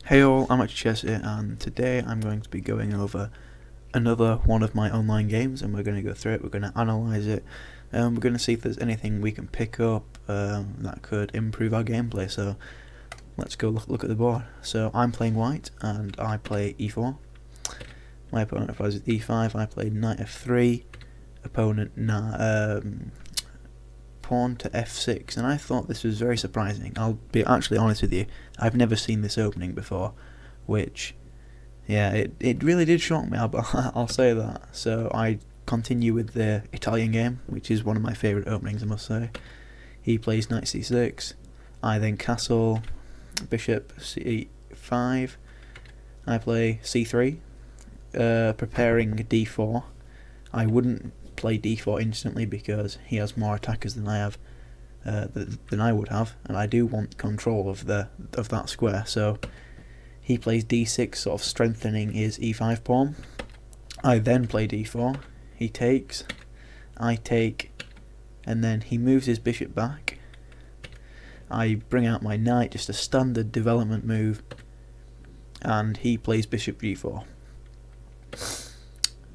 Hey all, I'm Chess here, and today I'm going to be going over another one of my online games, and we're going to go through it, we're going to analyse it, and we're going to see if there's anything we can pick up that could improve our gameplay. So let's go look at the board. So I'm playing white, and I play e4. My opponent plays with e5, I play knight f3, opponent pawn to f6, and I thought this was very surprising. I'll be actually honest with you, I've never seen this opening before, which, yeah, it really did shock me, I'll say that. So I continue with the Italian game, which is one of my favourite openings, I must say. He plays knight c6, I then castle, bishop c5, I play c3, preparing d4. I wouldn't play d4 instantly because he has more attackers than I have, than I would have, and I do want control of that square. So he plays d6, sort of strengthening his e5 pawn. I then play d4. He takes, I take, and then he moves his bishop back. I bring out my knight, just a standard development move, and he plays bishop g4.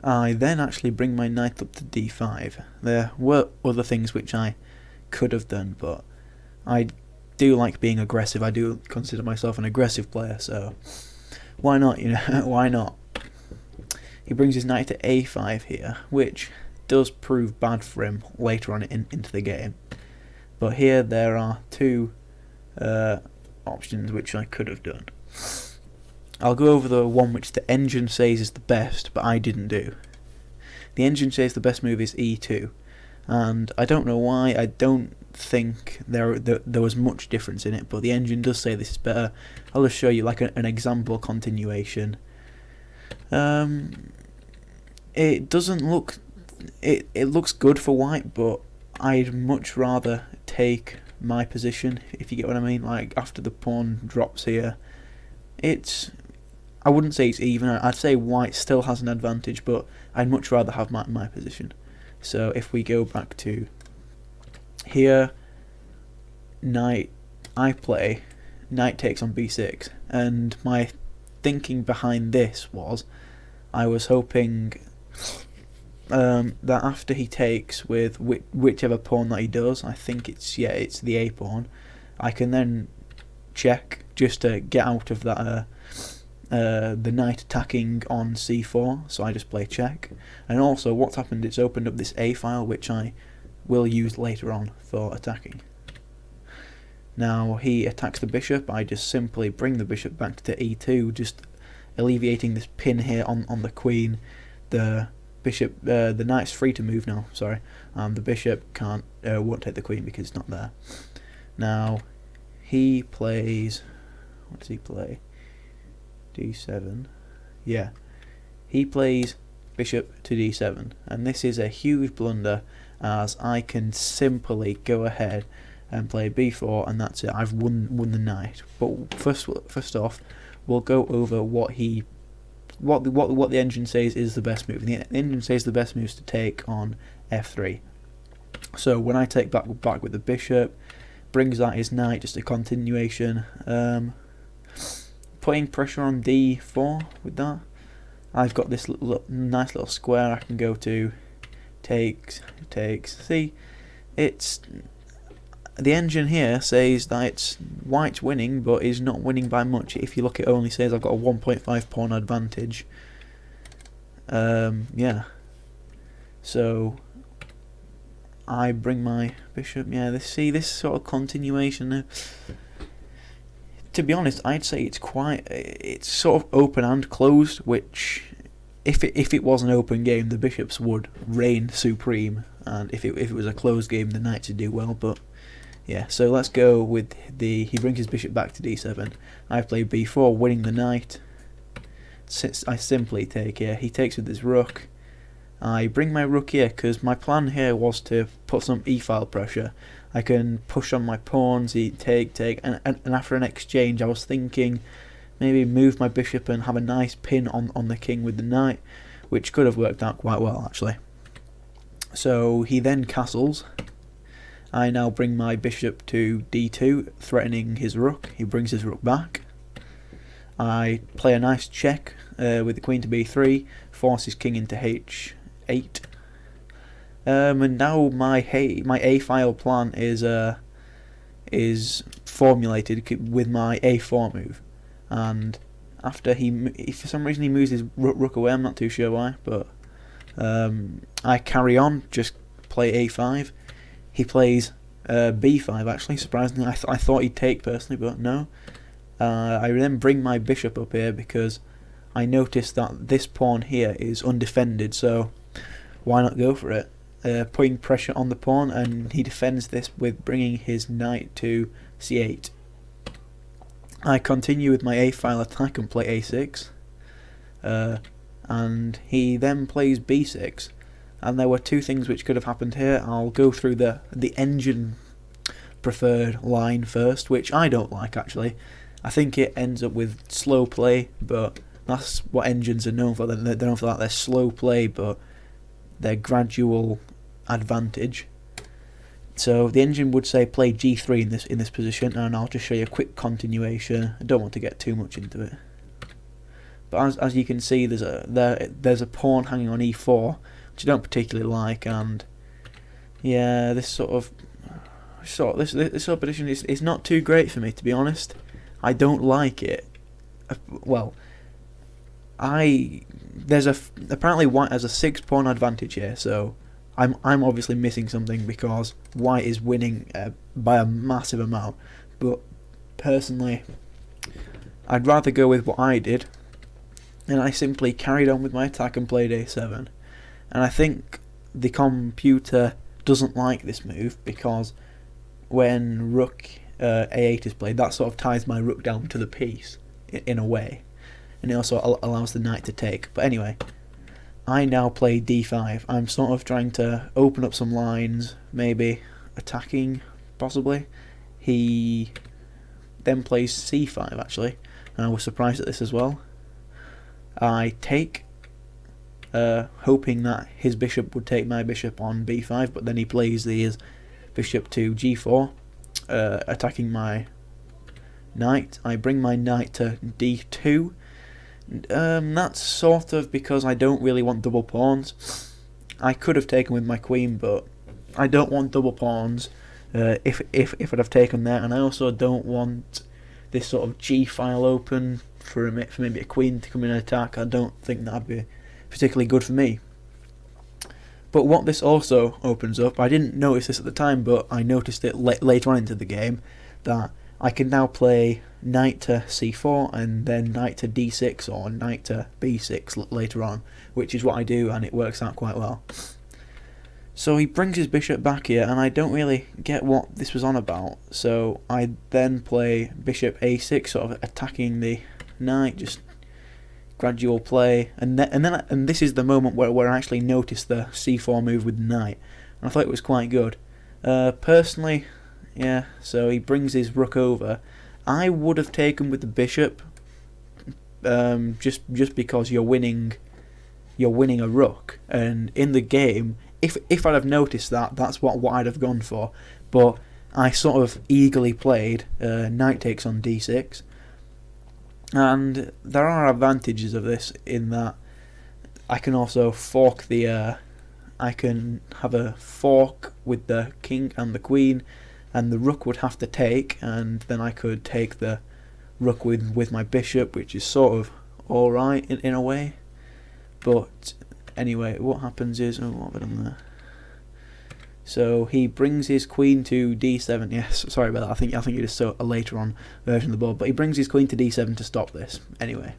I then actually bring my knight up to d5. There were other things which I could have done, but I do like being aggressive. I do consider myself an aggressive player, so why not, why not? He brings his knight to a5 here, which does prove bad for him later on into the game. But here there are two options which I could have done. I'll go over the one which the engine says is the best, but I didn't do. The engine says the best move is e2, and I don't know why. I don't think there was much difference in it, but the engine does say this is better. I'll just show you like an example continuation. It doesn't look. It looks good for white, but I'd much rather take my position, if you get what I mean. Like after the pawn drops here, I wouldn't say it's even. I'd say white still has an advantage, but I'd much rather have my position. So if we go back to here, knight, I play, knight takes on b6, and my thinking behind this was, I was hoping that after he takes with whichever pawn that he does, I think it's the a pawn, I can then check just to get out of that the knight attacking on c4, so I just play check. And also what's happened, it's opened up this a file which I will use later on for attacking. Now he attacks the bishop, I just simply bring the bishop back to e2, just alleviating this pin here on the queen. The bishop, the knight's free to move now, sorry, the bishop won't take the queen because it's not there. Now he plays, what does he play? d7. Yeah, he plays bishop to d7, and this is a huge blunder, as I can simply go ahead and play b4, and that's it. I've won the knight. But first off, we'll go over what the engine says is the best move. The engine says the best move is to take on f3. So when I take back with the bishop, brings out his knight, just a continuation. Putting pressure on d4 with that. I've got this nice little square I can go to. Takes. See, it's the engine here says that it's white's winning, but is not winning by much. If you look, it only says I've got a 1.5 pawn advantage. Yeah. So I bring my bishop. Yeah, this sort of continuation. To be honest, I'd say it's sort of open and closed, which if it was an open game, the bishops would reign supreme, and if it was a closed game, the knights would do well. But yeah, so let's go with he brings his bishop back to d7. I play b4, winning the knight. I simply take here. He takes with his rook. I bring my rook here because my plan here was to put some e-file pressure. I can push on my pawns, take, and after an exchange I was thinking maybe move my bishop and have a nice pin on the king with the knight, which could have worked out quite well actually. So he then castles. I now bring my bishop to d2, threatening his rook. He brings his rook back. I play a nice check with the queen to b3, forces king into h8. And now my a-file plan is formulated with my a4 move, and after if for some reason he moves his rook away, I'm not too sure why, but I carry on, just play a5. He plays b5 actually, surprisingly. I thought he'd take personally, but no. I then bring my bishop up here because I noticed that this pawn here is undefended, so why not go for it? Putting pressure on the pawn, and he defends this with bringing his knight to c8. I continue with my a-file attack and play a6, and he then plays b6, and there were two things which could have happened here. I'll go through the engine preferred line first, which I don't like actually. I think it ends up with slow play, but that's what engines are known for. They're known for that. They're slow play, but they're gradual advantage. So the engine would say play g3 in this position, and I'll just show you a quick continuation. I don't want to get too much into it, but as you can see, there's a pawn hanging on e4, which I don't particularly like, and yeah, this sort of position is not too great for me, to be honest. I don't like it. Well, apparently white has a 6-pawn advantage here, so I'm obviously missing something because white is winning by a massive amount. But personally, I'd rather go with what I did, and I simply carried on with my attack and played a7. And I think the computer doesn't like this move because when rook a8 is played, that sort of ties my rook down to the piece in a way, and it also allows the knight to take. But anyway, I now play d5. I'm sort of trying to open up some lines, maybe attacking, possibly. He then plays c5 actually, and I was surprised at this as well. I take, hoping that his bishop would take my bishop on b5, but then he plays his bishop to g4, attacking my knight. I bring my knight to d2. That's sort of because I don't really want double pawns. I could have taken with my queen, but I don't want double pawns if I'd have taken there, and I also don't want this sort of g-file open for maybe a queen to come in and attack. I don't think that'd be particularly good for me. But what this also opens up, I didn't notice this at the time, but I noticed it later on into the game, that I can now play knight to c4 and then knight to d6 or knight to b6 later on, which is what I do, and it works out quite well. So he brings his bishop back here, and I don't really get what this was on about. So I then play bishop a6, sort of attacking the knight, just gradual play, and this is the moment where I actually noticed the c4 move with the knight, and I thought it was quite good. Personally, yeah. So he brings his rook over. I would have taken with the bishop, just because you're winning a rook, and in the game, if I'd have noticed that, that's what I'd have gone for. But I sort of eagerly played knight takes on d6. And there are advantages of this in that I can also fork I can have a fork with the king and the queen, and the rook would have to take, and then I could take the rook with my bishop, which is sort of alright in a way. But anyway, what happens is, what have I done there? So he brings his queen to d7. Yes, sorry about that. I think it is a later on version of the board, but he brings his queen to d7 to stop this. Anyway,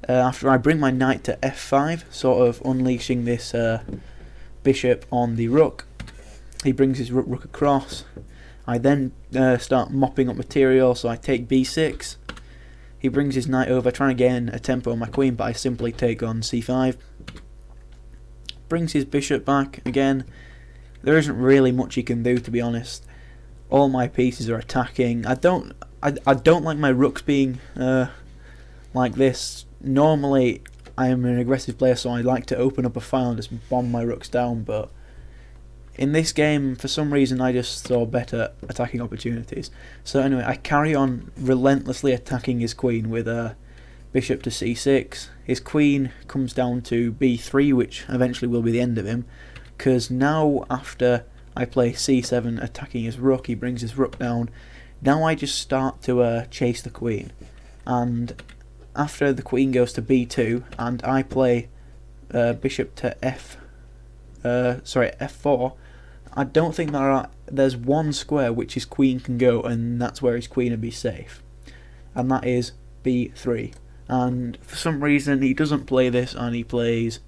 after I bring my knight to f5, sort of unleashing this bishop on the rook, he brings his rook across. I then start mopping up material, so I take b6. He brings his knight over, trying to gain a tempo on my queen, but I simply take on c5. Brings his bishop back again. There isn't really much he can do, to be honest. All my pieces are attacking. I don't like my rooks being like this. Normally I am an aggressive player, so I like to open up a file and just bomb my rooks down, but in this game, for some reason, I just saw better attacking opportunities. So anyway, I carry on relentlessly attacking his queen with a bishop to c6. His queen comes down to b3, which eventually will be the end of him, because now after I play c7 attacking his rook, he brings his rook down. Now I just start to chase the queen, and after the queen goes to b2 and I play bishop to f4, I don't think there's one square which his queen can go, and that's where his queen would be safe, and that is b3. And for some reason he doesn't play this, and he plays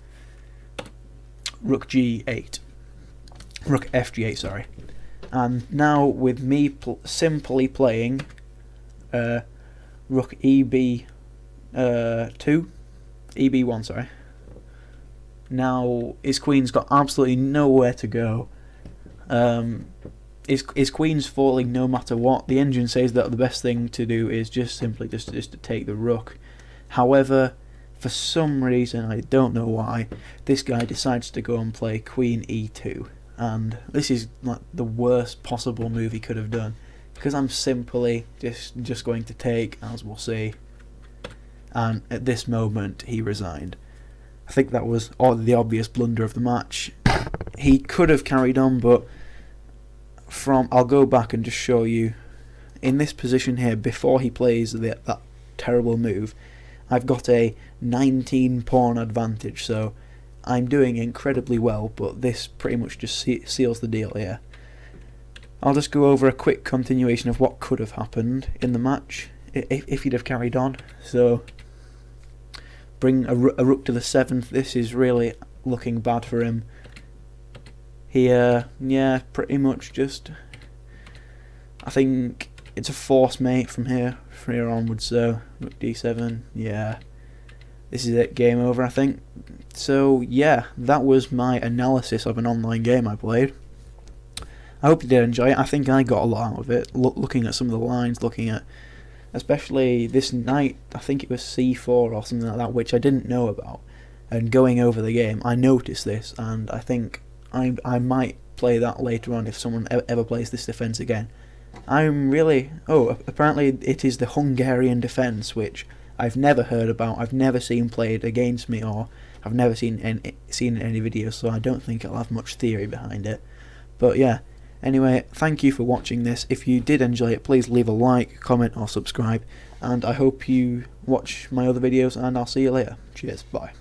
rook g8, rook fg8, sorry. And now with me simply playing rook eb2, eb1, sorry. Now his queen's got absolutely nowhere to go. His queen's falling no matter what. The engine says that the best thing to do is just simply just to take the rook. However, for some reason, I don't know why, this guy decides to go and play queen e2, and this is like the worst possible move he could have done, because I'm simply just going to take, as we'll see. And at this moment he resigned. I think that was the obvious blunder of the match. He could have carried on, but I'll go back and just show you in this position here before he plays that terrible move. I've got a 19 pawn advantage, so I'm doing incredibly well, but this pretty much just seals the deal here. I'll just go over a quick continuation of what could have happened in the match if he'd have carried on. So bring a rook to the 7th. This is really looking bad for him. Here, yeah, pretty much just, I think it's a force mate from here onwards. So rook d7, yeah, this is it, game over, I think. So yeah, that was my analysis of an online game I played. I hope you did enjoy it. I think I got a lot out of it, looking at some of the lines, looking at especially this knight, I think it was c4 or something like that, which I didn't know about, and going over the game I noticed this, and I think I might play that later on if someone ever plays this defence again. I'm really... apparently it is the Hungarian defence, which I've never heard about, I've never seen played against me, or I've never seen in any videos, so I don't think it'll have much theory behind it. But yeah, anyway, thank you for watching this. If you did enjoy it, please leave a like, comment or subscribe, and I hope you watch my other videos, and I'll see you later. Cheers, bye.